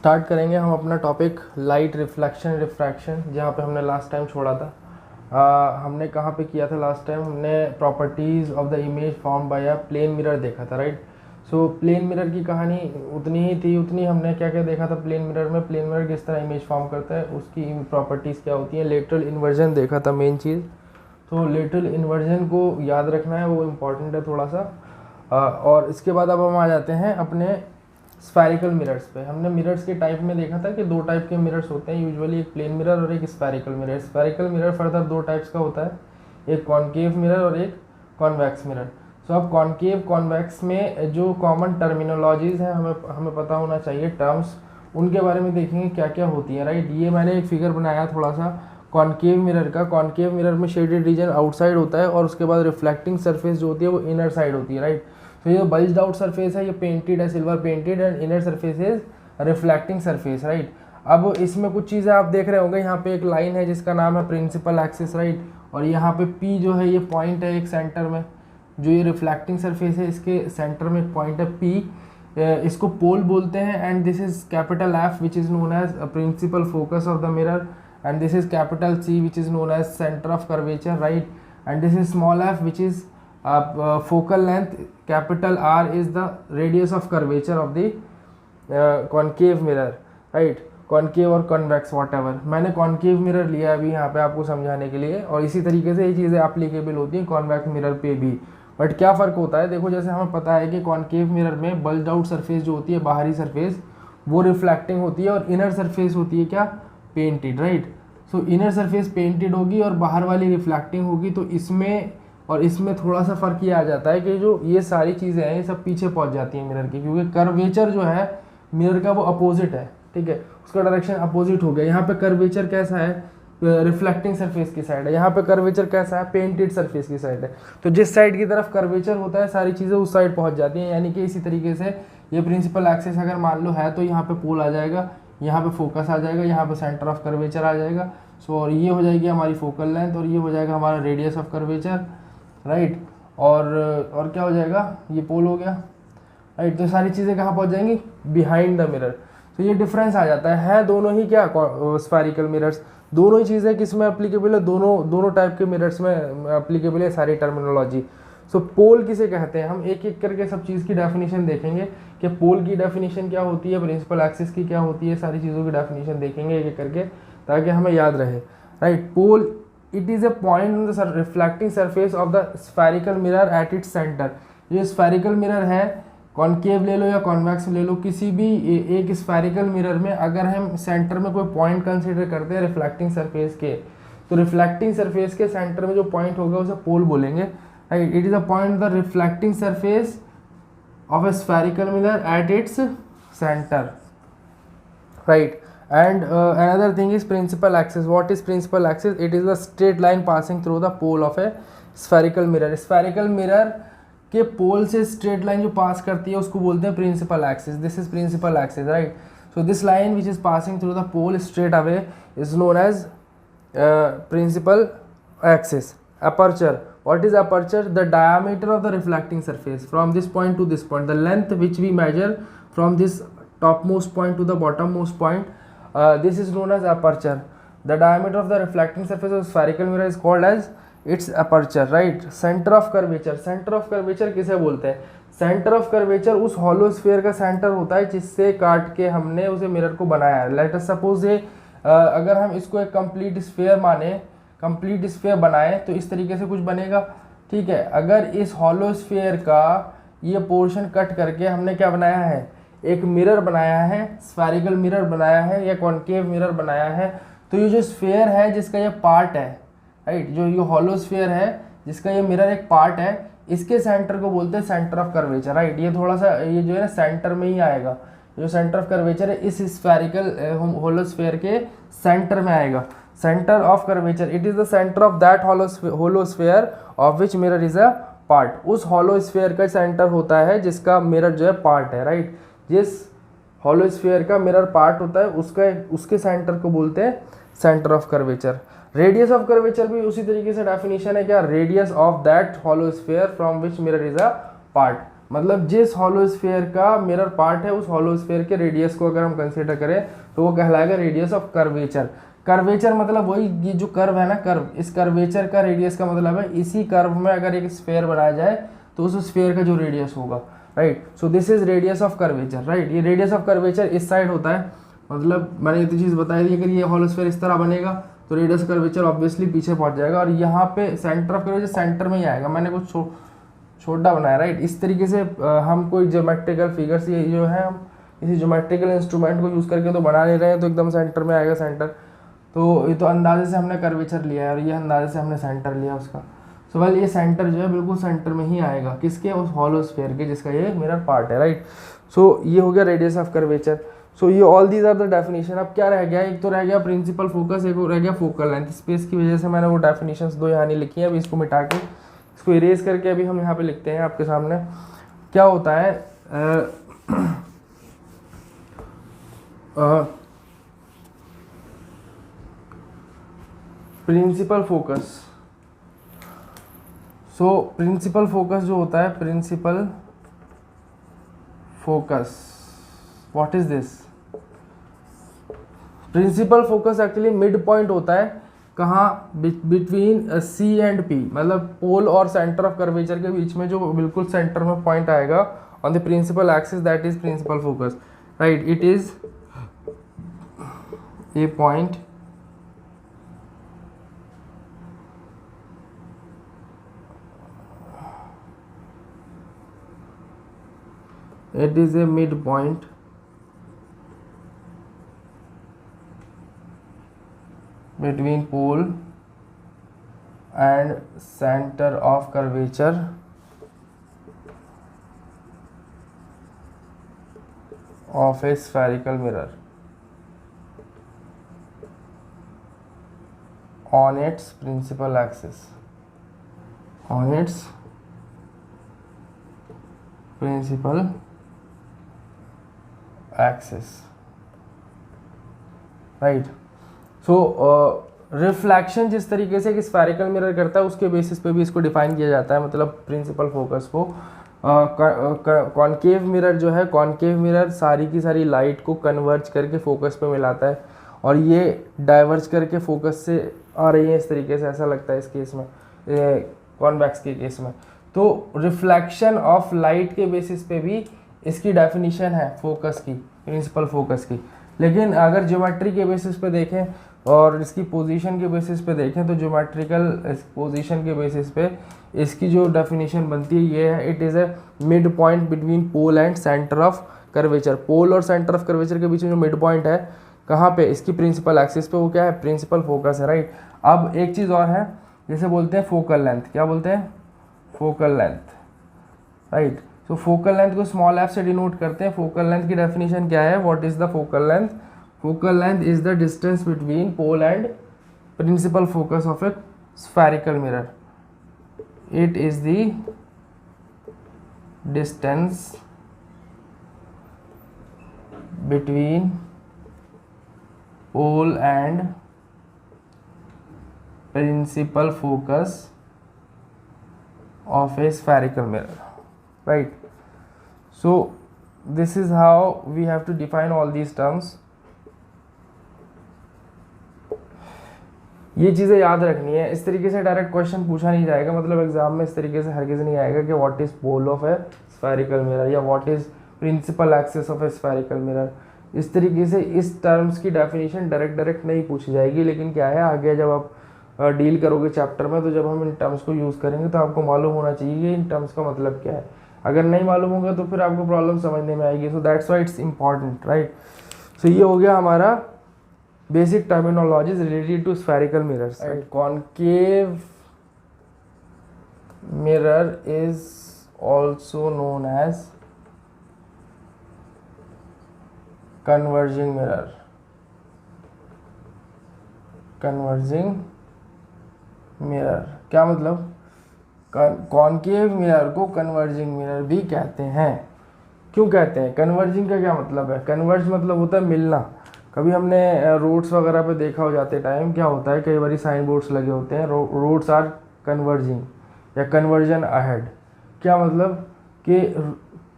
Start करेंगे हम अपना टॉपिक लाइट रिफ्लेक्शन रिफ्रैक्शन, जहाँ पे हमने लास्ट टाइम छोड़ा था। हमने कहाँ पे किया था लास्ट टाइम? हमने properties of the image form by a plane mirror देखा था, राइट। सो प्लेन मिरर की कहानी उतनी ही थी, उतनी हमने क्या क्या देखा था प्लेन मिरर में। प्लेन मिरर किस तरह इमेज फॉर्म करता है, उसकी प्रॉपर्टीज़ क्या होती हैं। लेटरल इन्वर्जन देखा था मेन चीज़। तो लेटरल इन्वर्जन को याद रखना है, वो इम्पॉर्टेंट है थोड़ा सा। और इसके बाद अब हम आ जाते हैं अपने स्फेरिकल मिरर्स पे। हमने मिरर्स के टाइप में देखा था कि दो टाइप के मिरर्स होते हैं यूजुअली, एक प्लेन मिरर और एक spherical mirror. Spherical mirror further दो टाइप्स का होता है, एक कॉनकेव मिरर और एक कॉन्वेक्स मिरर। सो अब कॉनकेव कॉन्वेक्स में जो कॉमन टर्मिनोलॉजीज़ हैं हमें पता होना चाहिए, टर्म्स, उनके बारे में देखेंगे क्या क्या होती है, राइट। ये मैंने एक फिगर बनाया थोड़ा सा कॉनकेव मिरर का। कॉनकेव मिरर में शेडेड रीजन आउटसाइड होता है और उसके बाद रिफ्लेक्टिंग सरफेस जो होती है वो इनर साइड होती है, राइट। तो ये बल्ज्ड आउट सरफेस है, ये पेंटेड है, silver painted, and inner surface is reflecting surface, right. अब इसमें कुछ चीज़ें आप देख रहे होंगे, यहाँ पे एक लाइन है जिसका नाम है प्रिंसिपल एक्सिस, राइट। और यहाँ पे पी जो है ये पॉइंट है एक सेंटर में, जो ये रिफ्लेक्टिंग सरफेस है इसके सेंटर में एक पॉइंट है पी, इसको पोल बोलते हैं। And this is capital F which is known as principal focus of the mirror, and this is capital C which is known as centre of curvature, right. And this is small F which is focal length, capital R is the radius of curvature of the concave mirror, right। Concave और convex whatever, मैंने concave mirror लिया है अभी यहाँ पे आपको समझाने के लिए, और इसी तरीके से ये चीज़ें एप्लीकेबल होती हैं कॉन्वेक्स मिरर पे भी। बट क्या फ़र्क होता है, देखो जैसे हमें पता है कि कॉनकेव मिरर में बल्ज्ड आउट सरफेस जो होती है, बाहरी सरफेस, वो रिफ्लेक्टिंग होती है, और इनर सरफेस होती है क्या, पेंटेड, राइट। सो इनर सरफेस पेंटेड होगी और बाहर वाली रिफ्लेक्टिंग होगी। तो इसमें और इसमें थोड़ा सा फ़र्क ये आ जाता है कि जो ये सारी चीज़ें हैं ये सब पीछे पहुंच जाती हैं मिरर की, क्योंकि कर्वेचर जो है मिरर का वो अपोजिट है, ठीक है, उसका डायरेक्शन अपोजिट हो गया। यहाँ पे कर्वेचर कैसा है, रिफ्लेक्टिंग सरफेस की साइड है, यहाँ पे कर्वेचर कैसा है, पेंटेड सरफेस की साइड है। तो जिस साइड की तरफ कर्वेचर होता है सारी चीज़ें उस साइड पहुँच जाती हैं। यानी कि इसी तरीके से ये प्रिंसिपल एक्सिस अगर मान लो है तो यहाँ पे पोल आ जाएगा, यहाँ पे फोकस आ जाएगा, यहाँ पे सेंटर ऑफ कर्वेचर आ जाएगा। सो और ये हो जाएगी हमारी फोकल लेंथ, और ये हो जाएगा हमारा रेडियस ऑफ कर्वेचर, राइट। और क्या हो जाएगा, ये पोल हो गया, राइट। तो सारी चीज़ें कहाँ पहुँच जाएंगी, बिहाइंड द मिरर। तो ये डिफरेंस आ जाता है दोनों ही क्या, स्फेरिकल मिरर्स, दोनों ही चीज़ें किस में एप्लीकेबल है, दोनों टाइप के मिरर्स में एप्लीकेबल है सारी टर्मिनोलॉजी। सो पोल किसे कहते हैं, हम एक एक करके सब चीज़ की डेफिनेशन देखेंगे कि पोल की डेफिनेशन क्या होती है, प्रिंसिपल एक्सिस की क्या होती है, सारी चीज़ों की डेफिनेशन देखेंगे एक एक करके ताकि हमें याद रहे, right. Pole it is a point on the reflecting surface of the spherical mirror at its centre. जो स्फेरिकल मिरर है, कॉनकेव ले लो या कॉन्वेक्स ले लो, किसी भी एक स्फेरिकल मिरर में अगर हम सेंटर में कोई पॉइंट कंसीडर करते हैं रिफ्लेक्टिंग सरफेस के, तो रिफ्लेक्टिंग सरफेस के सेंटर में जो पॉइंट होगा उसे पोल बोलेंगे, right. It is a point the reflecting surface of a spherical mirror at its centre, right। And another thing is principal axis. What is principal axis? It is the straight line passing through the pole of a spherical mirror. Spherical mirror के पोल से straight line जो पास करती है उसको बोलते हैं principal axis. This is principal axis, right. So this line which is passing through the pole straight away is known as principal axis. Aperture, what is aperture? The diameter of the reflecting surface from this point to this point, the length which we measure from this topmost point to the bottommost point, this is known as aperture. The diameter of the reflecting surface of spherical mirror is called as its aperture, right। center of curvature, center of curvature किसे बोलते हैं, center of curvature उस hollow sphere का center होता है जिससे काट के हमने उसे मिरर को बनाया है। let us suppose ये अगर हम इसको एक complete sphere माने, कंप्लीट स्फीयर बनाए तो इस तरीके से कुछ बनेगा, ठीक है। अगर इस हॉलो स्फीयर का ये पोर्शन कट करके हमने क्या बनाया है, एक मिरर बनाया है, स्फेरिकल मिरर बनाया है या कॉनकेव मिरर बनाया है, तो ये जो स्फीयर है जिसका ये पार्ट है, राइट, जो ये हॉलो स्फीयर है जिसका ये मिरर एक पार्ट है, इसके सेंटर को बोलते हैं सेंटर ऑफ कर्वेचर, राइट। ये थोड़ा सा ये जो है ना सेंटर में ही आएगा, जो सेंटर ऑफ कर्वेचर है इस स्फेरिकल हॉलो स्फीयर के सेंटर में आएगा, centre of curvature. It is the centre of that hollow sphere of which mirror is a part. उस होलो स्फीयर का सेंटर होता है जिसका मिरर जो है पार्ट है, राइट। जिस होलो स्फीयर का मिरर पार्ट होता है उसके सेंटर को बोलते हैं centre of curvature. Radius of curvature भी उसी तरीके से डेफिनेशन है क्या, radius of that hollow sphere from which mirror is a part. मतलब जिस हॉलोस्फीयर का मिरर पार्ट है उस हॉलोस्फीयर के रेडियस को अगर हम कंसीडर करें तो वो कहलाएगा रेडियस ऑफ कर्वेचर। कर्वेचर मतलब वही, ये जो कर्व है ना, कर्व, इस कर्वेचर का रेडियस का मतलब है इसी कर्व में अगर एक स्फीयर बनाया जाए तो उस स्फीयर का जो रेडियस होगा, right. So this is radius of curvature, right. ये रेडियस ऑफ कर्वेचर इस साइड होता है, मतलब मैंने ये तो चीज़ बताई थी, अगर ये हॉलोस्फीयर इस तरह बनेगा तो रेडियस ऑफ कर्वेचर ऑब्वियसली पीछे पहुंच जाएगा और यहाँ पे सेंटर ऑफ कर्वेचर सेंटर में ही आएगा। मैंने कुछ छोटा बनाया, राइट। इस तरीके से हम कोई ज्योमेट्रिकल फिगर्स, ये जो है हम किसी ज्योमेट्रिकल इंस्ट्रूमेंट को यूज़ करके तो बना ले रहे हैं, तो एकदम सेंटर में आएगा सेंटर। तो ये तो अंदाजे से हमने कर्वेचर लिया है और ये अंदाजे से हमने सेंटर लिया उसका। सो वेल ये सेंटर जो है बिल्कुल सेंटर में ही आएगा, किसके, उस हॉलोस्फीयर के जिसका ये मिरर पार्ट है, राइट। सो ये हो गया रेडियस ऑफ कर्वेचर। सो ये all these are the definition. अब क्या रह गया, एक तो रह गया प्रिंसिपल फोकस, एक रह गया फोकल लेंथ। स्पेस की वजह से मैंने वो डेफिनेशंस दो यहाँ नहीं लिखी है, अभी इसको मिटा के इसको इरेज करके अभी हम यहाँ पे लिखते हैं आपके सामने। क्या होता है principal focus. So principal focus जो होता है, principal focus, what is this? Principal focus actually mid point होता है, कहाँ, बिटवीन सी एंड पी, मतलब पोल और सेंटर ऑफ कर्वेचर के बीच में जो बिल्कुल सेंटर में पॉइंट आएगा on the principal axis, that is principal focus, right. It is a point it is a midpoint between pole and center of curvature of a spherical mirror on its principal axis, on its principal axis, right. So reflection जिस तरीके से कि spherical mirror करता है उसके basis पे भी इसको डिफाइन किया जाता है, मतलब प्रिंसिपल फोकस को। कॉनकेव मिरर जो है, कॉनकेव मिरर सारी की सारी लाइट को कन्वर्ज करके फोकस पे मिलाता है और ये डाइवर्ज करके फोकस से आ रही है इस तरीके से, ऐसा लगता है इस केस में, कॉन्वेक्स के केस में। तो रिफ्लेक्शन ऑफ लाइट के बेसिस पे भी इसकी डेफिनेशन है फोकस की, प्रिंसिपल फोकस की। लेकिन अगर ज्योमेट्री के बेसिस पे देखें और इसकी पोजीशन के बेसिस पे देखें तो ज्योमेट्रिकल पोजीशन के बेसिस पे इसकी जो डेफिनेशन बनती है ये है, it is a mid point between pole and centre of curvature. Pole और सेंटर ऑफ कर्वेचर के बीच में जो मिड पॉइंट है, कहाँ पे, इसकी प्रिंसिपल एक्सिस पे, वो क्या है, प्रिंसिपल फोकस है, राइट। अब एक चीज़ और है, जैसे बोलते हैं फोकल लेंथ, क्या बोलते हैं, focal length, right. So focal length को स्मॉल एफ से डिनोट करते हैं। फोकल लेंथ की डेफिनेशन क्या है, what is the focal length? Focal length is the distance between pole and principal focus of a spherical mirror. It is the distance between pole and principal focus of a spherical mirror, right? So this is how we have to define all these terms. ये चीज़ें याद रखनी है, इस तरीके से direct question पूछा नहीं जाएगा, मतलब एग्जाम में इस तरीके से हरगिज़ नहीं आएगा कि what is pole of a spherical mirror या what is principal axis of a spherical mirror. इस तरीके से इस टर्म्स की डेफिनेशन डायरेक्ट नहीं पूछी जाएगी, लेकिन क्या है, आगे जब आप डील करोगे चैप्टर में तो जब हम इन टर्म्स को यूज़ करेंगे तो आपको मालूम होना चाहिए कि इन टर्म्स का मतलब क्या है। अगर नहीं मालूम होगा तो फिर आपको प्रॉब्लम समझने में आएगी। So that's why it's important, right. So ये हो गया हमारा basic terminologies related to spherical mirrors. Concave mirror is also known as converging mirror. Converging mirror क्या मतलब, कॉनकेव मिरर को कन्वर्जिंग मिरर भी कहते हैं। क्यों कहते हैं, कन्वर्जिंग का क्या मतलब है? कन्वर्ज मतलब होता है मिलना। कभी हमने रोड्स वगैरह पे देखा हो जाते टाइम, क्या होता है, कई बार साइन बोर्ड्स लगे होते हैं, रोड्स आर कन्वर्जिंग या कन्वर्जन अहेड। क्या मतलब के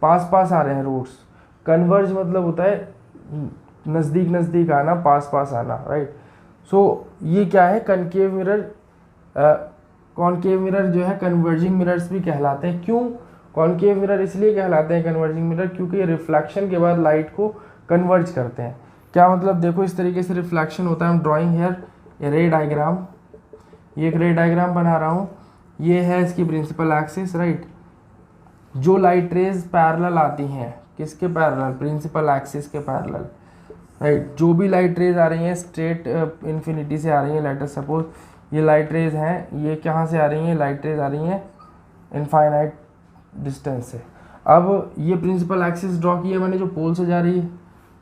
पास पास आ रहे हैं रूट्स। कन्वर्ज मतलब होता है नज़दीक नज़दीक आना, पास पास आना, राइट। सो ये क्या है, कनकेव मिरर, कॉनकेव मिरर जो है कन्वर्जिंग मिरर्स भी कहलाते हैं। क्यों कॉनकेव मिरर इसलिए कहलाते हैं कन्वर्जिंग मिरर, क्योंकि ये रिफ्लेक्शन के बाद लाइट को कन्वर्ज करते हैं। क्या मतलब, देखो इस तरीके से रिफ्लेक्शन होता है। हम ड्राइंग हेयर ए रे डायग्राम, ये एक रे डायग्राम बना रहा हूँ, ये है इसकी प्रिंसिपल एक्सिस, राइट। जो लाइट रेज पैरेलल आती हैं, किसके पैरेलल, प्रिंसिपल एक्सिस के पैरेलल, राइट। जो भी लाइट रेज आ रही हैं स्ट्रेट इन्फिनिटी से आ रही हैं, लेट अस सपोज ये लाइट रेज हैं, ये कहाँ से आ रही हैं, लाइट रेज आ रही हैं इनफाइनाइट डिस्टेंस से। अब ये प्रिंसिपल एक्सिस ड्रॉ की है मैंने, जो पोल से जा रही है,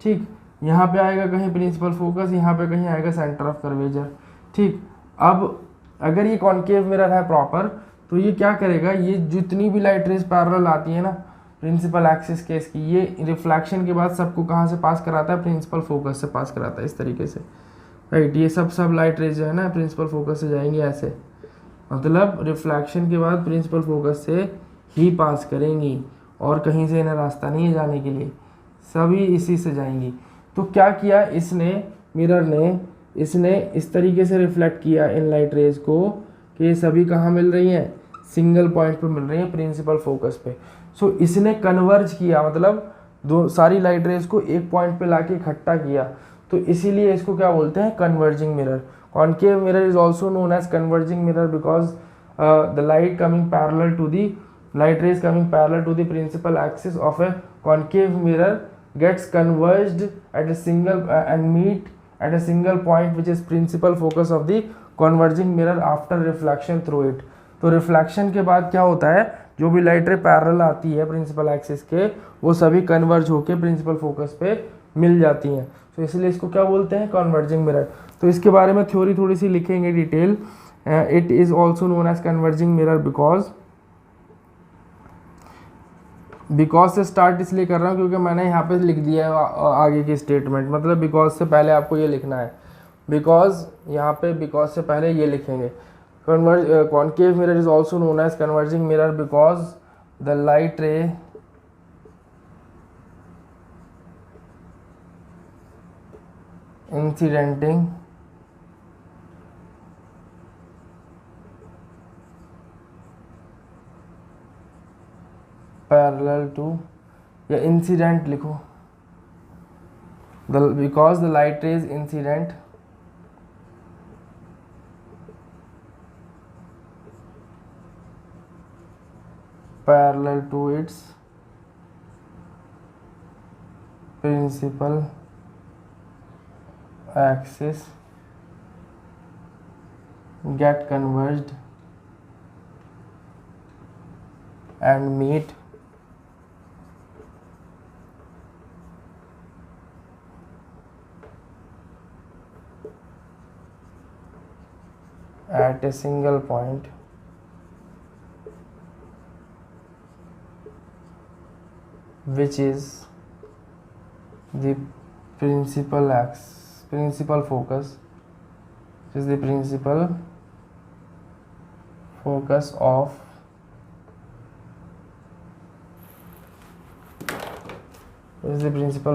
ठीक। यहाँ पे आएगा कहीं प्रिंसिपल फोकस, यहाँ पे कहीं आएगा सेंटर ऑफ कर्वेचर, ठीक। अब अगर ये कॉनकेव मिरर है प्रॉपर, तो ये क्या करेगा, ये जितनी भी लाइट रेज पैरेलल आती है ना प्रिंसिपल एक्सिस के इसकी, ये रिफ्लेक्शन के बाद सबको कहाँ से पास कराता है, प्रिंसिपल फोकस से पास कराता है, इस तरीके से, राइट। ये सब लाइट रेज जो है ना प्रिंसिपल फोकस से जाएंगी ऐसे, मतलब रिफ्लेक्शन के बाद प्रिंसिपल फोकस से ही पास करेंगी, और कहीं से इन्हें रास्ता नहीं है जाने के लिए, सभी इसी से जाएंगी। तो क्या किया इसने, मिरर ने, इसने इस तरीके से रिफ्लेक्ट किया इन लाइट रेज को कि ये सभी कहाँ मिल रही हैं, सिंगल पॉइंट पे मिल रही हैं, प्रिंसिपल फोकस पे। सो इसने कन्वर्ज किया, मतलब दो सारी लाइट रेज को एक पॉइंट पे लाके इकट्ठा किया, तो इसीलिए इसको क्या बोलते हैं, converging mirror. Concave mirror is also known as converging mirror because the light coming parallel to the light rays coming parallel to the principal axis of a concave mirror gets converged at a single and meet at a single point which is principal focus of the converging mirror after reflection through it। तो reflection के बाद क्या होता है, जो भी light ray parallel आती है प्रिंसिपल एक्सिस के, वो सभी कन्वर्ज होके प्रिंसिपल फोकस पे मिल जाती हैं। तो इसलिए इसको क्या बोलते हैं, कन्वर्जिंग मिरर। तो इसके बारे में थ्योरी थोड़ी सी लिखेंगे detail. It is also known as converging mirror because से स्टार्ट इसलिए कर रहा हूँ क्योंकि मैंने यहाँ पे लिख दिया है आगे की स्टेटमेंट, मतलब बिकॉज से पहले आपको ये लिखना है, बिकॉज यहाँ पे बिकॉज से पहले ये लिखेंगे। Concave mirror is also known as converging mirror because the light ray incidenting parallel to, या incident लिखो, because the light ray is incident parallel to its principal axis get converged and meet at a single point which is the principal focus, which is the principal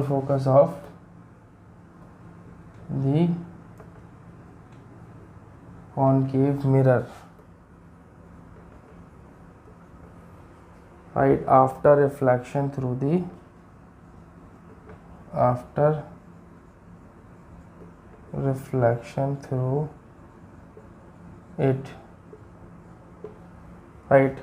focus of the concave mirror, right, after reflection through it, right.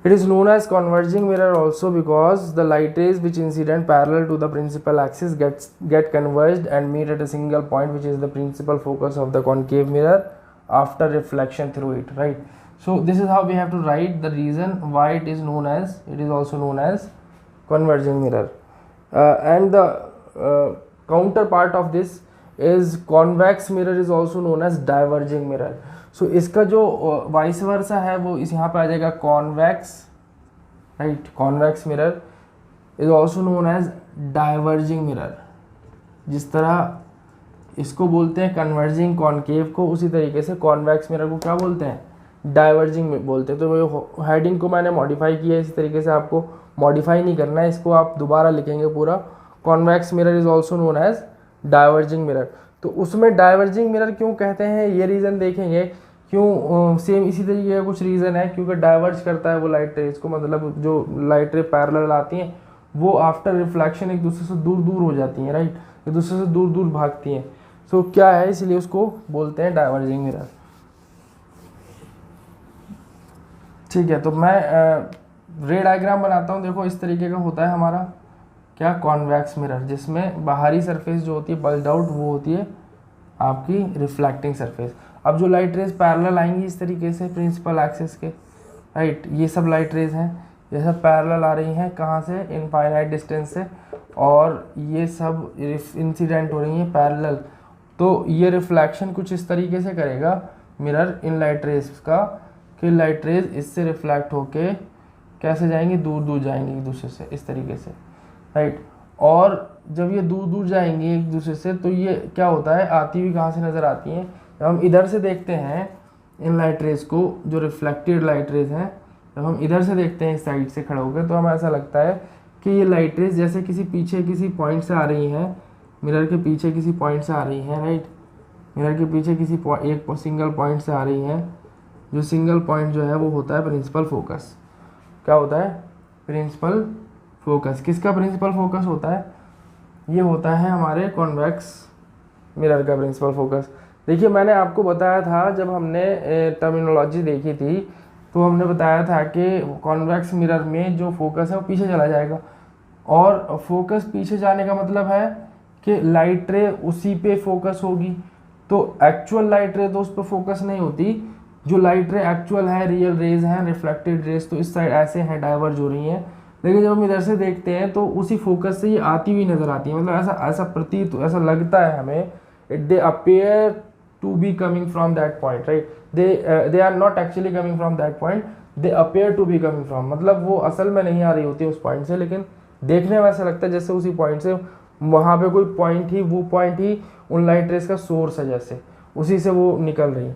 It is known as converging mirror also because the light rays which incident parallel to the principal axis get converged and meet at a single point which is the principal focus of the concave mirror after reflection through it, right. So this is how we have to write the reason why it is also known as converging mirror. And the counterpart of this is convex mirror is also known as diverging mirror. So इसका जो vice versa है वो इस यहाँ पे आ जाएगा convex, right. Convex mirror is also known as diverging mirror. जिस तरह इसको बोलते हैं कन्वर्जिंग कॉनकेव को, उसी तरीके से कॉन्वेक्स मिरर को क्या बोलते हैं, डाइवर्जिंग बोलते हैं। तो हेडिंग को मैंने मॉडिफाई किया है, इसी तरीके से आपको मॉडिफाई नहीं करना है, इसको आप दोबारा लिखेंगे पूरा। Convex mirror is also known as diverging mirror. तो उसमें डाइवर्जिंग मिरर क्यों कहते हैं, ये रीज़न देखेंगे क्यों। सेम इसी तरीके का कुछ रीज़न है, क्योंकि डाइवर्ज करता है वो लाइट रेज को, मतलब जो लाइट रे पैरेलल आती हैं वो आफ्टर रिफ्लेक्शन एक दूसरे से दूर दूर हो जाती हैं, राइट, एक दूसरे से दूर दूर भागती हैं। सो क्या है, इसलिए उसको बोलते हैं डाइवर्जिंग मिरर। ठीक है, तो मैं रे डायग्राम बनाता हूँ। देखो इस तरीके का होता है हमारा क्या, कॉन्वेक्स मिरर, जिसमें बाहरी सरफेस जो होती है बल्ड आउट, वो होती है आपकी रिफ्लेक्टिंग सरफेस। अब जो लाइट रेज पैरेलल आएंगी इस तरीके से प्रिंसिपल एक्सिस के, राइट, ये सब लाइट रेज हैं, ये सब पैरेलल आ रही हैं कहाँ से, इनफाइनाइट डिस्टेंस से, और ये सब इंसिडेंट हो रही हैं पैरेलल। तो ये रिफ्लेक्शन कुछ इस तरीके से करेगा मिरर इन लाइट रेज का, कि लाइट रेज इससे रिफ्लेक्ट होके कैसे जाएंगी, दूर दूर जाएंगी एक दूसरे से, इस तरीके से, राइट। और जब ये दूर दूर जाएंगी एक दूसरे से, तो ये क्या होता है, आती हुई कहाँ से नज़र आती हैं, जब हम इधर से देखते हैं इन लाइट रेज को, जो रिफ्लेक्टेड लाइट रेज हैं, जब हम इधर से देखते हैं इस साइड से खड़े होकर, तो हमें ऐसा लगता है कि ये लाइट रेज जैसे किसी पीछे किसी पॉइंट से आ रही हैं, मिरर के पीछे किसी पॉइंट से आ रही हैं, राइट, मिरर के पीछे किसी एक सिंगल पॉइंट से आ रही हैं, जो सिंगल पॉइंट जो है वो होता है प्रिंसिपल फोकस। क्या होता है, प्रिंसिपल फोकस। किसका प्रिंसिपल फोकस होता है, ये होता है हमारे कॉन्वेक्स मिरर का प्रिंसिपल फोकस। देखिए मैंने आपको बताया था, जब हमने टर्मिनोलॉजी देखी थी, तो हमने बताया था कि कॉन्वेक्स मिरर में जो फोकस है वो पीछे चला जाएगा, और फोकस पीछे जाने का मतलब है कि लाइट रे उसी पे फोकस होगी। तो एक्चुअल लाइट रे तो उस पर फोकस नहीं होती, जो लाइट रे एक्चुअल है, रियल रेज हैं, रिफ्लेक्टेड रेज, तो इस साइड ऐसे हैं, डाइवर्ज हो रही हैं। लेकिन जब हम इधर से देखते हैं तो उसी फोकस से ये आती हुई नजर आती है, मतलब ऐसा ऐसा प्रतीत, ऐसा लगता है हमें, they appear to be coming from that point, right, they are not actually coming from that point, they appear to be coming from, मतलब वो असल में नहीं आ रही होती उस पॉइंट से, लेकिन देखने में ऐसा लगता है जैसे उसी पॉइंट से, वहाँ पे कोई पॉइंट ही, वो पॉइंट ही उन लाइट रेज का सोर्स है, जैसे उसी से वो निकल रही है,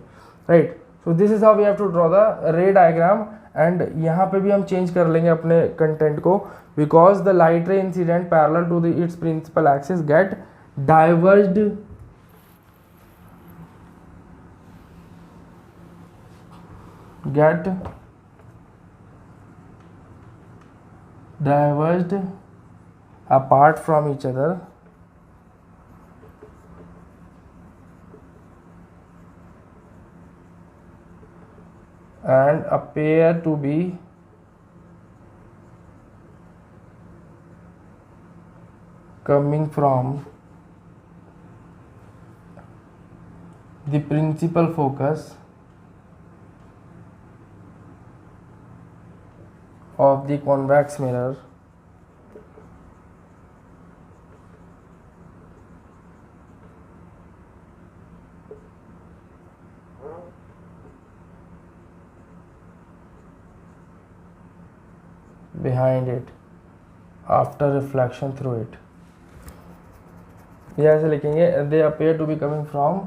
right. So this is how we have to draw the ray diagram. And यहाँ पे भी हम चेंज कर लेंगे अपने कंटेंट को, because the light ray incident parallel to the its principal axis get diverged, apart from each other and appear to be coming from the principal focus of the convex mirror behind it after reflection through it। ये ऐसे लिखेंगे, they appear to be coming from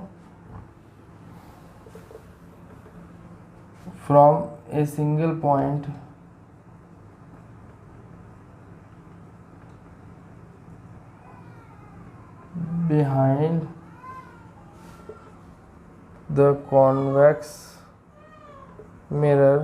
a single point behind the convex mirror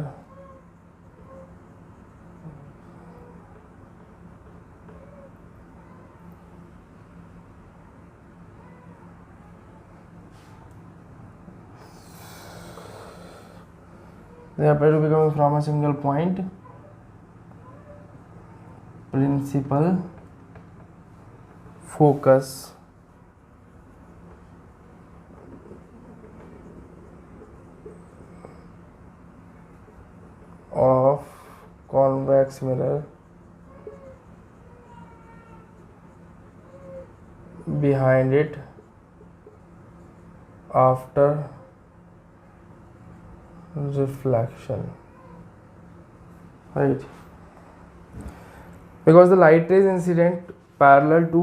they appear to be coming from a single point, principal focus of convex mirror behind it after reflection, right, because the light rays incident parallel to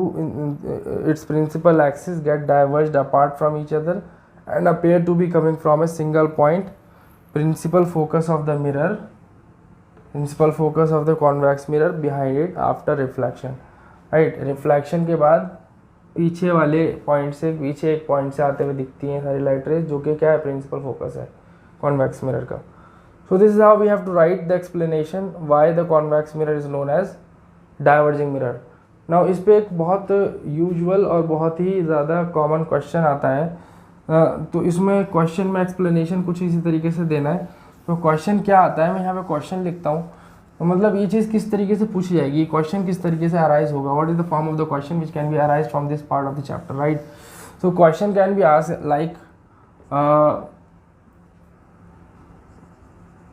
its principal axis get diverged apart from each other and appear to be coming from a single point, principal focus of the mirror, principal focus of the convex mirror behind it after reflection, right? Reflection के बाद पीछे वाले point से, पीछे एक point से आते हुए दिखती हैं सारी लाइट रेज, जो कि क्या है, प्रिंसिपल फोकस है कॉन्वेक्स मिरर का. So this is how we have to write the explanation why the convex mirror is known as diverging mirror. Now इस पे एक बहुत यूजुअल और बहुत ही ज़्यादा कॉमन क्वेश्चन आता है, तो इसमें क्वेश्चन में एक्सप्लेनेशन कुछ इसी तरीके से देना है. तो क्वेश्चन क्या आता है, मैं यहाँ पे क्वेश्चन लिखता हूँ, तो मतलब ये चीज़ किस तरीके से पूछी जाएगी, क्वेश्चन किस तरीके से अराइज होगा, what is the form of the question which can be arise from this part of the chapter, right. So question can be asked like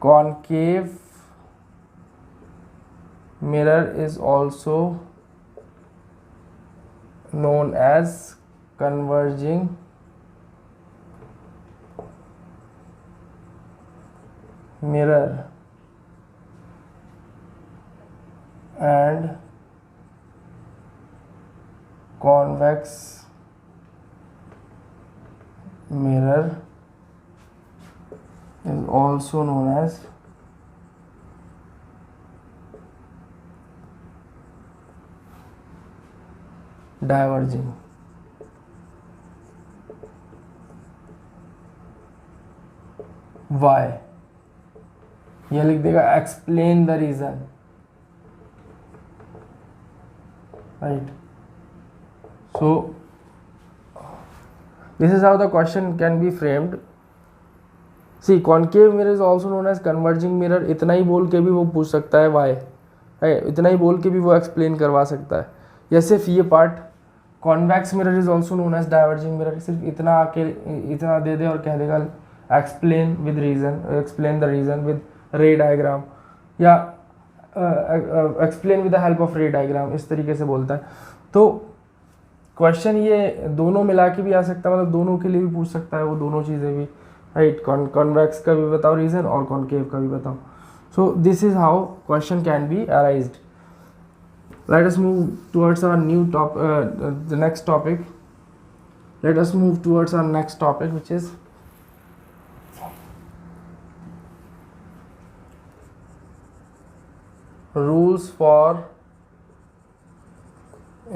concave mirror is also known as converging mirror and convex mirror is also known as diverging. Why? ये लिख देगा explain the reason, right? So this is how the question can be framed. See concave mirror is also known as converging mirror. इतना ही बोल के भी वो पूछ सकता है वाई, है, इतना ही बोल के भी वो एक्सप्लेन करवा सकता है. या सिर्फ ये part convex mirror is also known as diverging mirror, सिर्फ इतना आके इतना दे दे और कह देगा explain with reason, explain the reason with ray diagram, या explain with the help of ray diagram, इस तरीके से बोलता है. तो क्वेश्चन ये दोनों मिला के भी आ सकता है, मतलब दोनों के लिए भी पूछ सकता है वो दोनों चीज़ें भी, राइट. कॉन्वेक्स का भी बताओ रीजन और कॉन्केव का भी बताओ. So this is how question can be arised. Let us move towards our new the next topic. Let us move towards our next topic which is rules for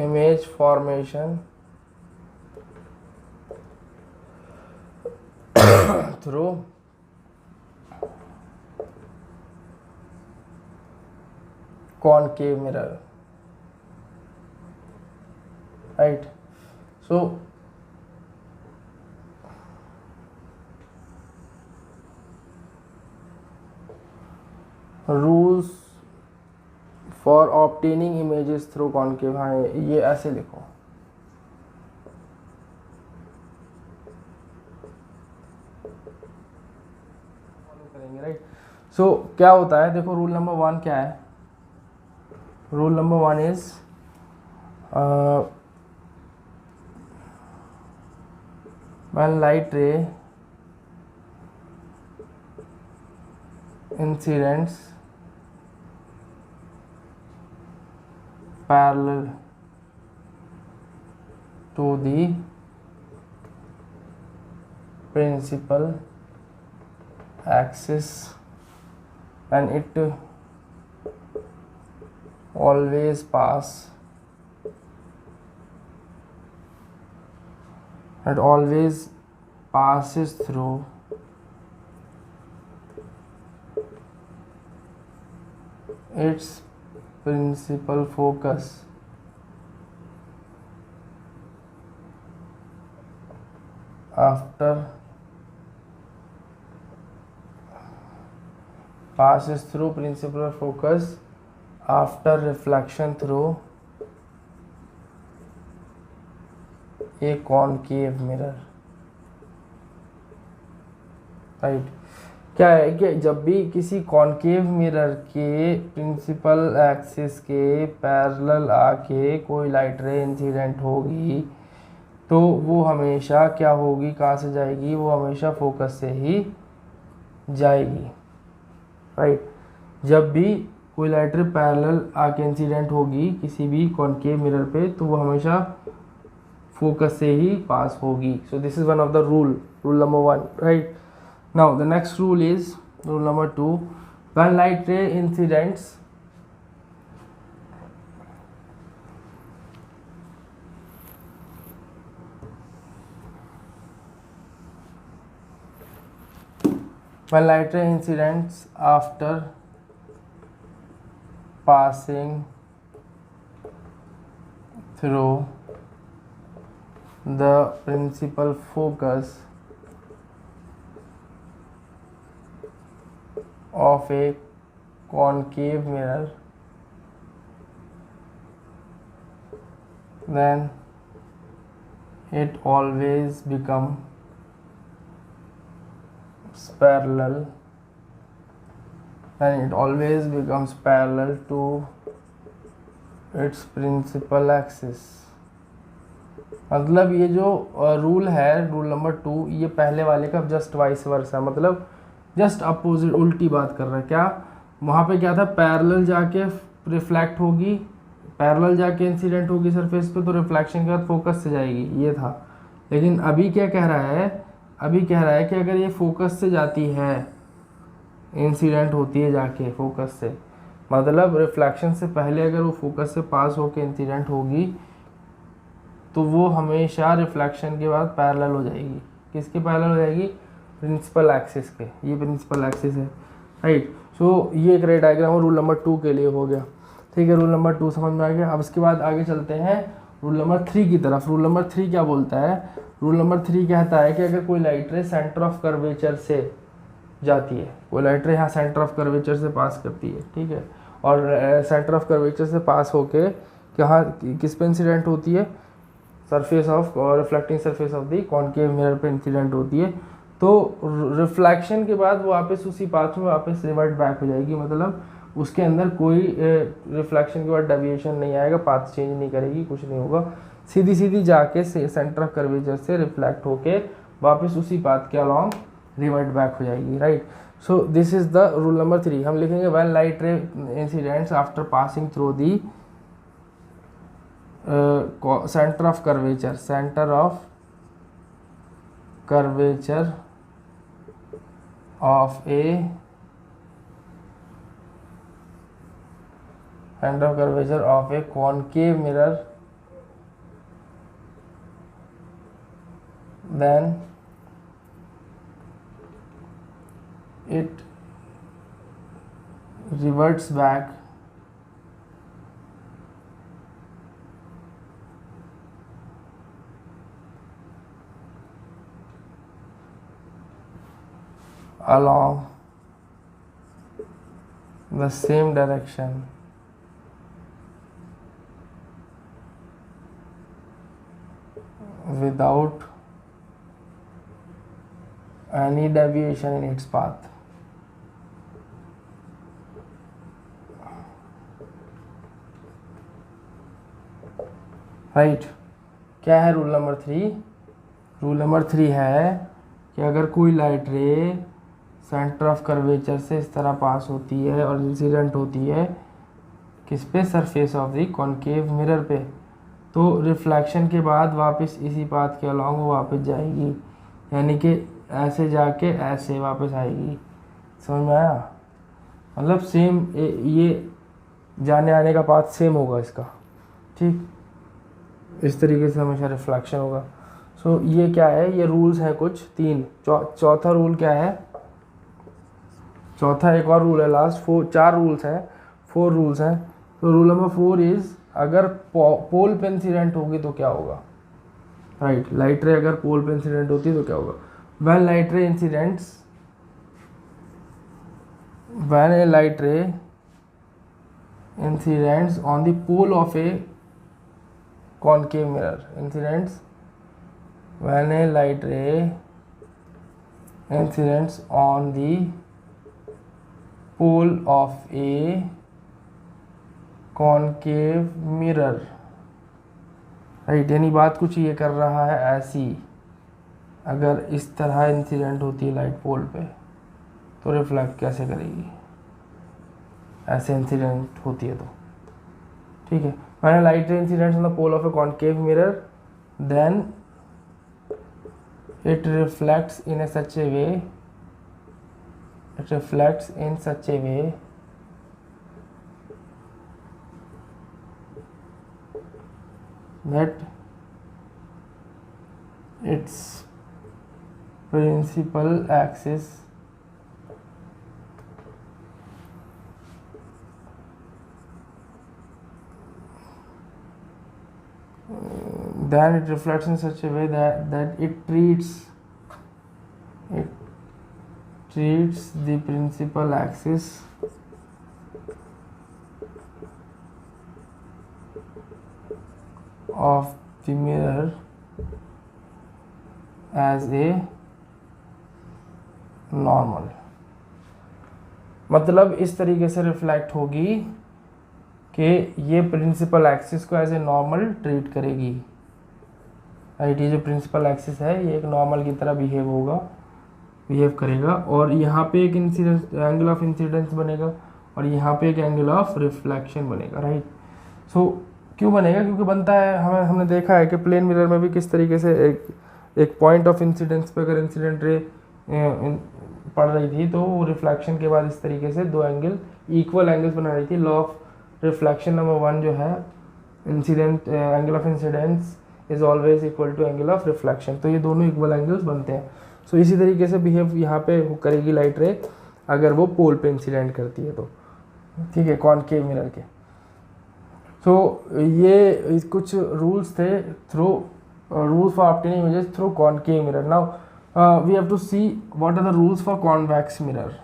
image formation through concave mirror, right. So rules for obtaining images through concave. हाँ ये ऐसे लिखो, follow करेंगे, right. सो क्या होता है, देखो rule number 1 क्या है. Rule number 1 is when light ray incidents parallel to the principal axis and it always passes through its principal focus after reflection through a concave mirror, right. क्या है कि जब भी किसी कॉन्केव मिरर के principal axis के parallel आके कोई लाइट रे इंसिडेंट होगी, तो वो हमेशा क्या होगी, कहाँ से जाएगी, वो हमेशा फोकस से ही जाएगी, राइट. जब भी कोई लाइट रे पैरेलल आके इंसिडेंट होगी किसी भी कॉन्केव मिरर पे, तो वो हमेशा फोकस से ही पास होगी. सो this is one of the rule number 1, right. Now the next rule is rule number 2. When light ray incidents after passing through the principal focus of a concave mirror, then it always becomes parallel to its principal axis. मतलब ये जो rule है, rule number 2, ये पहले वाले का just vice versa, मतलब just opposite, उल्टी बात कर रहा है। क्या वहाँ पे क्या था, पैरेलल जाके रिफ्लेक्ट होगी, पैरेलल जाके इंसिडेंट होगी सरफेस पे, तो रिफ्लेक्शन के बाद फोकस से जाएगी, ये था। लेकिन अभी क्या कह रहा है, अभी कह रहा है कि अगर ये फोकस से जाती है, इंसिडेंट होती है जाके फोकस से, मतलब रिफ्लेक्शन से पहले अगर वो फोकस से पास होके इंसिडेंट होगी, तो वो हमेशा रिफ्लेक्शन के बाद पैरेलल हो जाएगी। किसके पैरेलल हो जाएगी, प्रिंसिपल एक्सिस के। ये प्रिंसिपल एक्सिस है, राइट। सो ये एक रे डायग्राम रूल नंबर 2 के लिए हो गया, ठीक है। रूल नंबर 2 समझ में आ गया। अब इसके बाद आगे चलते हैं रूल नंबर 3 की तरफ। रूल नंबर 3 क्या बोलता है, रूल नंबर 3 कहता है कि अगर कोई लाइट रे सेंटर ऑफ कर्वेचर से जाती है, कोई लाइट रे यहाँ सेंटर ऑफ कर्वेचर से पास करती है, ठीक है, और सेंटर ऑफ कर्वेचर से पास होके कहाँ, किस पे इंसिडेंट होती है, सरफेस ऑफ और reflecting surface of the concave mirror पे इंसिडेंट होती है, तो रिफ्लेक्शन के बाद वो वापस उसी पाथ में वापस रिवर्ट बैक हो जाएगी। मतलब उसके अंदर कोई रिफ्लेक्शन के बाद डेविएशन नहीं आएगा, पाथ चेंज नहीं करेगी, कुछ नहीं होगा, सीधी सीधी जाके सेंटर ऑफ कर्वेचर से रिफ्लेक्ट होके वापस उसी पाथ के अलॉन्ग रिवर्ट बैक हो जाएगी, right. So this is the rule number 3। हम लिखेंगे when light ray incidents after passing through the centre of curvature of a center of curvature of a concave mirror, then it reverts back along the same direction without any deviation in its path. Right, क्या है rule number 3? Rule number 3 है कि अगर कोई light रे centre of curvature से इस तरह पास होती है और इंसिडेंट होती है किस पे, surface of the concave mirror पे, तो रिफ्लेक्शन के बाद वापस इसी पाथ के अलॉन्ग वो वापस जाएगी, यानी कि ऐसे जाके ऐसे वापस आएगी। समझ में आया? मतलब सेम ये जाने आने का पाथ सेम होगा इसका, ठीक, इस तरीके से हमेशा रिफ्लेक्शन होगा। सो ये क्या है, ये रूल्स हैं कुछ 3। चौथा रूल क्या है, चौथा एक और रूल है लास्ट, 4 रूल्स हैं, 4 रूल्स हैं। तो रूल नंबर 4 इज, अगर पोल पे इंसिडेंट होगी तो क्या होगा, राइट। लाइट रे अगर पोल पे इंसिडेंट होती है तो क्या होगा, when a light ray incidents on the pole of a concave mirror, when a light ray incidents on the pole of a concave mirror, right, यानी बात कुछ ये कर रहा है ऐसी, अगर इस तरह इंसिडेंट होती है लाइट पोल पे तो रिफ्लेक्ट कैसे करेगी, ऐसे इंसिडेंट होती है तो, ठीक है। When light ray incidents on the pole of a concave mirror then it reflects in a such a way it reflects in such a way that its principal axis then it reflects in such a way that it treats the principal axis of the mirror as a normal, मतलब इस तरीके से reflect होगी कि ये principal axis को as a normal treat करेगी, right. ये जो प्रिंसिपल एक्सिस है ये एक नॉर्मल की तरह बिहेव करेगा, और यहाँ पे एक इंसिडेंस एंगल ऑफ इंसिडेंस बनेगा और यहाँ पे एक एंगल ऑफ रिफ्लेक्शन बनेगा, राइट। सो क्यों बनेगा? क्योंकि बनता है, हमने देखा है कि प्लेन मिरर में भी किस तरीके से एक पॉइंट ऑफ इंसिडेंस पे अगर इंसिडेंट रे पड़ रही थी तो वो रिफ्लेक्शन के बाद इस तरीके से दो एंगल इक्वल एंगल्स बना रही थी। लॉ ऑफ रिफ्लेक्शन नंबर 1 जो है, incident angle of incidence is always equal to angle of reflection, तो ये दोनों इक्वल एंगल्स बनते हैं। सो इसी तरीके से बिहेव यहाँ पे करेगी लाइट रे अगर वो पोल पे इंसिडेंट करती है तो, ठीक है, कॉनकेव मिरर के। सो ये कुछ रूल्स थे through rules for obtaining images through concave mirror. Now we have to see what are the rules for convex mirror,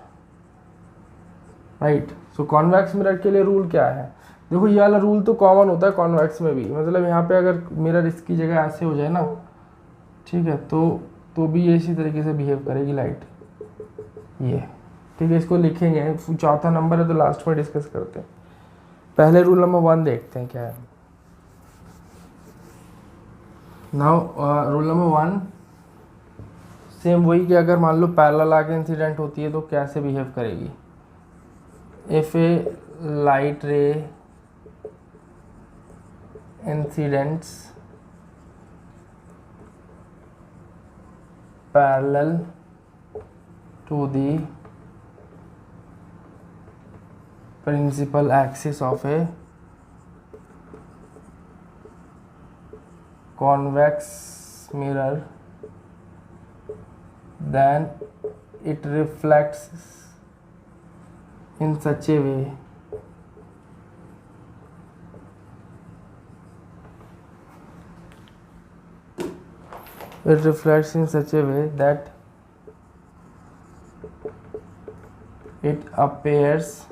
right? So convex mirror के लिए रूल क्या है? देखो ये वाला रूल तो कॉमन होता है कॉन्वेक्स में भी, मतलब यहाँ पे अगर मिरर इसकी जगह ऐसे हो जाए ना, ठीक है, तो भी ये इसी तरीके से बिहेव करेगी लाइट, ये, ठीक है। इसको लिखेंगे, चौथा नंबर है तो लास्ट में डिस्कस करते हैं। पहले रूल नंबर 1 देखते हैं क्या है। नाउ रूल नंबर 1 सेम वही कि अगर मान लो पैरेलल आके इंसिडेंट होती है तो कैसे बिहेव करेगी। If a light ray incidents parallel to the principal axis of a convex mirror, then it reflects in such a way that it appears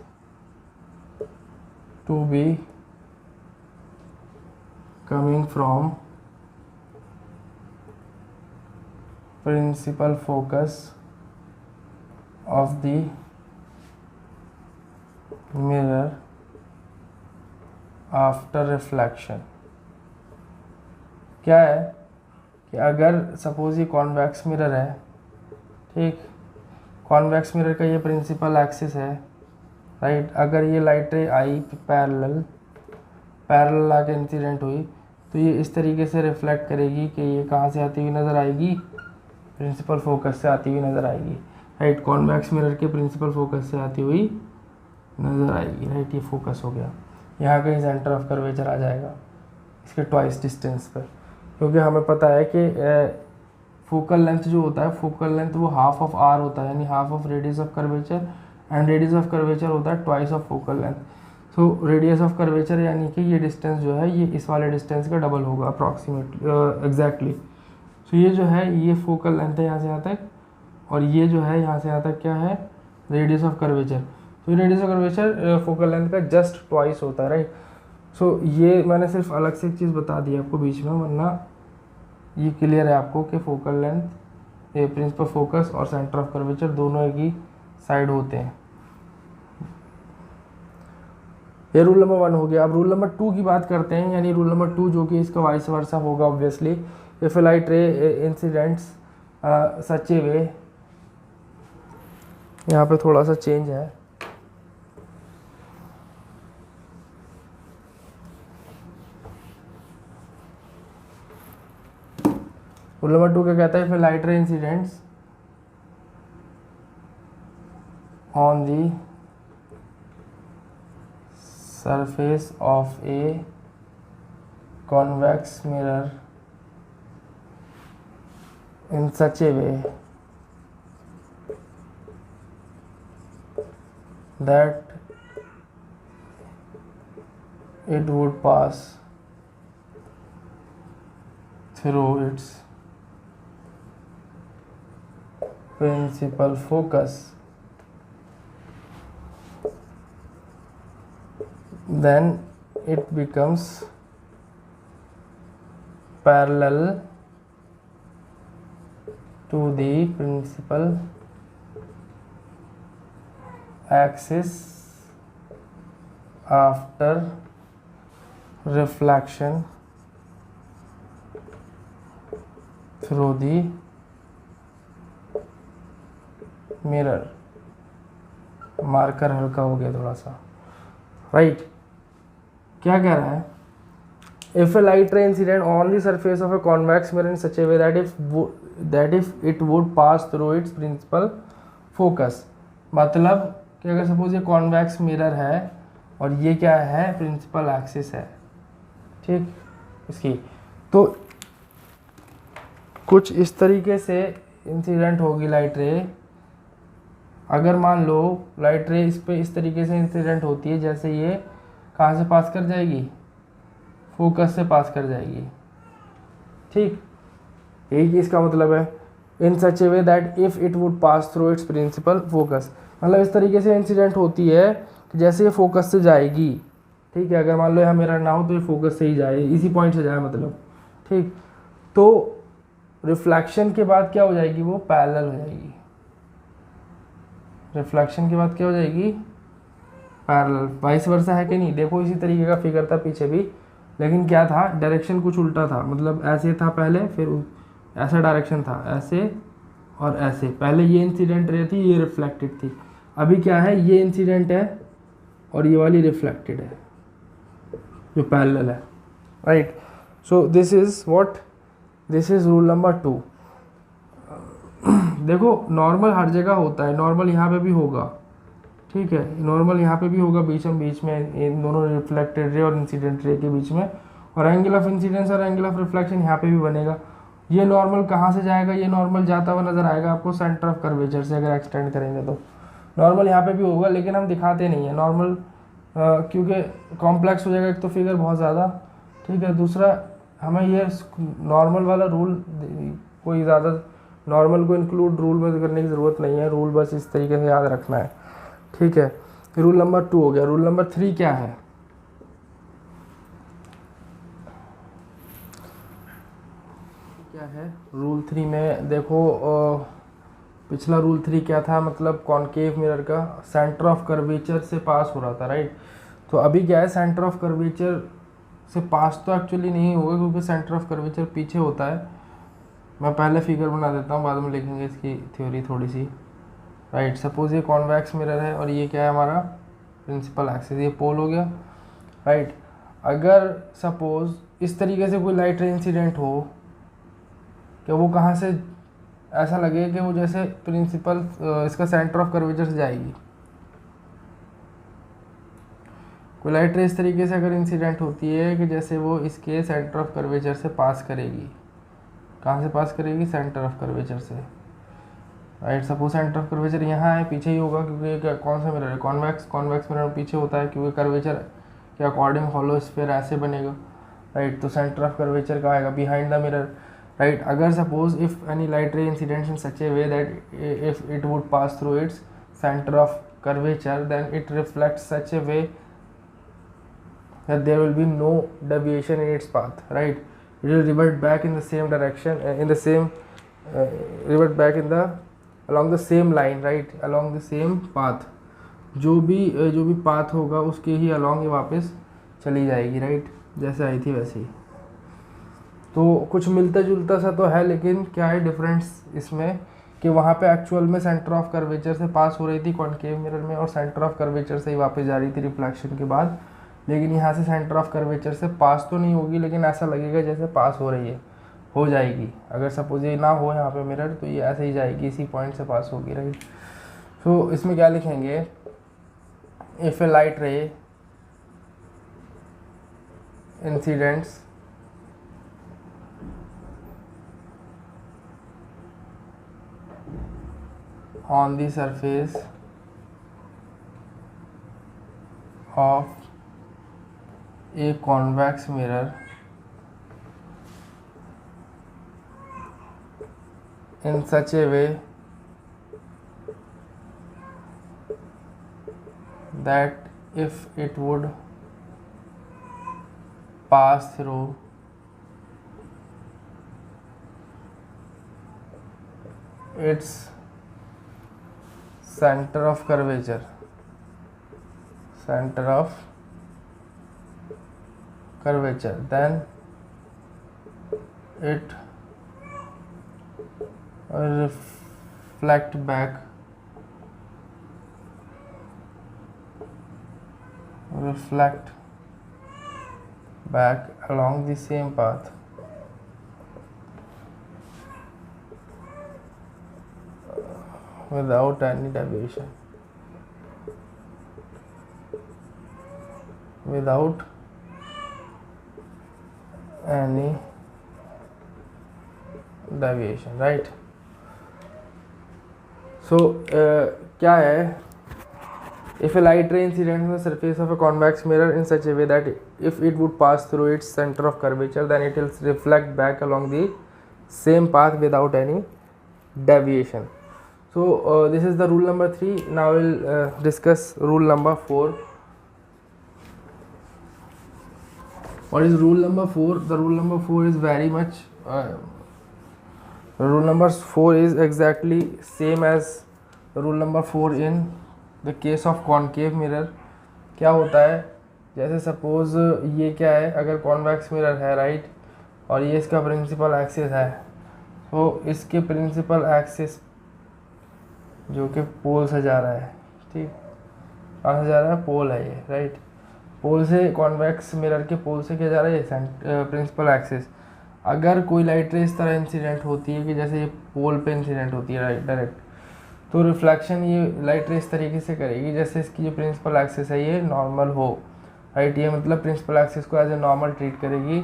to be coming from principal focus of the mirror after reflection। क्या है कि अगर suppose ये convex mirror है, ठीक, convex mirror का ये principal axis है, राइट। अगर ये लाइट रे आई पैरेलल आके इंसिडेंट हुई तो ये इस तरीके से रिफ्लेक्ट करेगी कि ये कहाँ से आती हुई नज़र आएगी, प्रिंसिपल फोकस से आती हुई नज़र आएगी, राइट। कॉन्वेक्स मिरर के प्रिंसिपल फोकस से आती हुई नज़र आएगी, राइट। ये फोकस हो गया, यहाँ कहीं सेंटर ऑफ कर्वेचर आ जाएगा इसके ट्वाइस डिस्टेंस पर, क्योंकि हमें पता है कि फोकल लेंथ जो होता है, फोकल लेंथ वो हाफ ऑफ आर होता है, यानी half of radius of curvature, and radius of curvature होता है twice of focal length. So radius of curvature यानी कि ये डिस्टेंस जो है ये इस वाले डिस्टेंस का डबल होगा अप्रॉक्सीमेटली, एग्जैक्टली। सो ये जो है ये फोकल लेंथ है यहाँ से यहाँ तक, और ये जो है यहाँ से यहाँ तक क्या है, रेडियस ऑफ कर्वेचर। तो radius of curvature focal length का जस्ट ट्वाइस होता है, राइट। सो ये मैंने सिर्फ अलग से एक चीज़ बता दी आपको बीच में, वरना ये क्लियर है आपको कि फोकल लेंथ, ये प्रिंसिपल फोकस और सेंटर ऑफ कर्वेचर दोनों एक ही साइड होते हैं। ये रूल नंबर 1 हो गया। अब रूल नंबर 2 की बात करते हैं, यानी रूल नंबर 2 जो कि इसका वाइस वर्सा होगा obviously. If a light ray incidents such a way, यहाँ पे थोड़ा सा चेंज है, रूल नंबर 2 क्या कहता है, if a light ray incidents on the surface of a convex mirror in such a way that it would pass through its principal focus, then it becomes parallel to the principal axis after reflection through the mirror. Marker हल्का हो गया थोड़ा सा, right. क्या कह रहा है? If a light ray incident on the surface of a convex mirror in such a way that if it would pass through its principal focus, मतलब कि अगर सपोज ये कॉन्वेक्स मिरर है और ये क्या है, प्रिंसिपल एक्सिस है, ठीक, इसकी, तो कुछ इस तरीके से इंसिडेंट होगी लाइट रे। अगर मान लो लाइट रे इस पे इस तरीके से इंसिडेंट होती है, जैसे ये कहाँ से पास कर जाएगी, फोकस से पास कर जाएगी, ठीक, यही इसका मतलब है। In such a way that if it would pass through its principal focus, मतलब इस तरीके से इंसिडेंट होती है कि जैसे ये फोकस से जाएगी, ठीक है। अगर मान लो यहाँ मिरर ना हो तो ये फोकस से ही जाए, इसी पॉइंट से जाए मतलब, ठीक। तो रिफ्लेक्शन के बाद क्या हो जाएगी, वो पैरेलल हो जाएगी। रिफ्लेक्शन के बाद क्या हो जाएगी, पैरेलल। वाइस वर्सा है कि नहीं, देखो इसी तरीके का फिगर था पीछे भी, लेकिन क्या था, डायरेक्शन कुछ उल्टा था, मतलब ऐसे था पहले, फिर ऐसा डायरेक्शन था, ऐसे और ऐसे। पहले ये इंसिडेंट रे थी, ये रिफ्लेक्टेड थी। अभी क्या है, ये इंसिडेंट है और ये वाली रिफ्लेक्टेड है, जो पैरेलल है, right. So this is what, this is rule number 2। देखो नॉर्मल हर जगह होता है, नॉर्मल यहाँ पे भी होगा, ठीक है, नॉर्मल यहाँ पे भी होगा, बीच में इन दोनों रिफ्लेक्टेड रे और इंसिडेंट रे के बीच में, और एंगल ऑफ इंसिडेंस और एंगल ऑफ रिफ्लेक्शन यहाँ पे भी बनेगा। ये नॉर्मल कहाँ से जाएगा, ये नॉर्मल जाता हुआ नजर आएगा आपको सेंटर ऑफ कर्वेचर से, अगर एक्सटेंड करेंगे तो नॉर्मल यहाँ पे भी होगा, लेकिन हम दिखाते नहीं है नॉर्मल, क्योंकि कॉम्प्लेक्स हो जाएगा एक तो फिगर बहुत ज़्यादा, ठीक है। दूसरा हमें ये नॉर्मल वाला रूल, कोई ज़्यादा नॉर्मल को इंक्लूड रूल में करने की ज़रूरत नहीं है, रूल बस इस तरीके से याद रखना है, ठीक है। रूल नंबर 2 हो गया। रूल नंबर 3 क्या है, क्या है रूल 3 में, देखो पिछला रूल 3 क्या था, मतलब कॉनकेव मिरर का सेंटर ऑफ कर्वेचर से पास हो रहा था, राइट। तो अभी क्या है, सेंटर ऑफ कर्वेचर से पास तो एक्चुअली नहीं होगा, क्योंकि सेंटर ऑफ कर्वेचर पीछे होता है। मैं पहले फिगर बना देता हूँ, बाद में लिखेंगे इसकी थ्योरी थोड़ी सी, राइट। सपोज ये कॉन्वेक्स मिरर है और ये क्या है हमारा प्रिंसिपल एक्सिस, ये पोल हो गया, राइट। अगर सपोज इस तरीके से कोई लाइट रे इंसिडेंट हो कि वो कहाँ से ऐसा लगे कि वो जैसे प्रिंसिपल इसका सेंटर ऑफ कर्वेचर से जाएगी, कोई लाइट रे इस तरीके से अगर इंसिडेंट होती है कि जैसे वो इसके सेंटर ऑफ कर्वेचर से पास करेगी, कहाँ से पास करेगी, सेंटर ऑफ कर्वेचर से, right. Suppose centre of curvature यहाँ है, पीछे ही होगा, क्योंकि कौन सा मिरर है, कॉन्वेक्स मिरर पीछे होता है, क्योंकि कर्वेचर के अकॉर्डिंग हॉलो स्फीयर ऐसे बनेगा, राइट। तो सेंटर ऑफ कर्वेचर का आएगा बिहाइंड द मिरर, राइट। अगर suppose if any light ray incident in such a way that if it would pass through its centre of curvature, then it reflects such a way that there will be no deviation in its path, right. It will revert back in the same direction, revert back in the along the same line, right, along the same path, जो भी path होगा उसके ही along ये वापस चली जाएगी, right, जैसे आई थी वैसे ही। तो कुछ मिलता जुलता सा तो है, लेकिन क्या है डिफरेंस इसमें कि वहाँ पे एक्चुअल में सेंटर ऑफ कर्वेचर से पास हो रही थी कॉनकेव मिरर में, और सेंटर ऑफ कर्वेचर से ही वापस जा रही थी रिफ्लेक्शन के बाद। लेकिन यहाँ से सेंटर ऑफ कर्वेचर से पास तो नहीं होगी, लेकिन ऐसा लगेगा जैसे पास हो रही है, हो जाएगी। अगर सपोज ये ना हो यहाँ पे मिरर, तो ये ऐसे ही जाएगी, इसी पॉइंट से पास होगी, राइट। तो इसमें क्या लिखेंगे, if a light ray incidents on the surface of a convex mirror in such a way that if it would pass through its center of curvature then it reflect back along the same path without any deviation. Right. So क्या है, if a light ray incident on the surface of a convex mirror in such a way that if it would pass through its center of curvature then it will reflect back along the same path without any deviation. So this is the rule number 3. Now we'll discuss rule number 4. What is rule number 4? The rule number 4 is very much rule number 4 is exactly same as rule number 4 in the case of concave mirror. क्या होता है, जैसे suppose ये क्या है, अगर convex mirror है right, और ये इसका प्रिंसिपल एक्सिस है, तो इसके प्रिंसिपल एक्सिस जो कि पोल से जा रहा है, ठीक, कहाँ से जा रहा है, पोल है ये राइट, पोल से, कॉन्वेक्स मिरर के पोल से क्या जा रहा है, ये प्रिंसिपल एक्सिस। अगर कोई लाइट रे इस तरह इंसिडेंट होती है कि जैसे ये पोल पे इंसिडेंट होती है राइट डायरेक्ट, तो रिफ्लेक्शन ये लाइट रे इस तरीके से करेगी जैसे इसकी जो प्रिंसिपल एक्सिस है ये नॉर्मल हो राइट, ये मतलब प्रिंसिपल एक्सिस को एज ए नॉर्मल ट्रीट करेगी।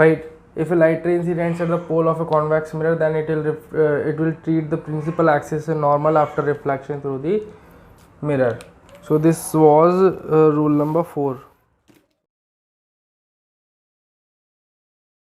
Right, if a light ray incidents at the pole of a convex mirror then it will treat the principal axis as normal after reflection through the mirror. So this was rule number 4.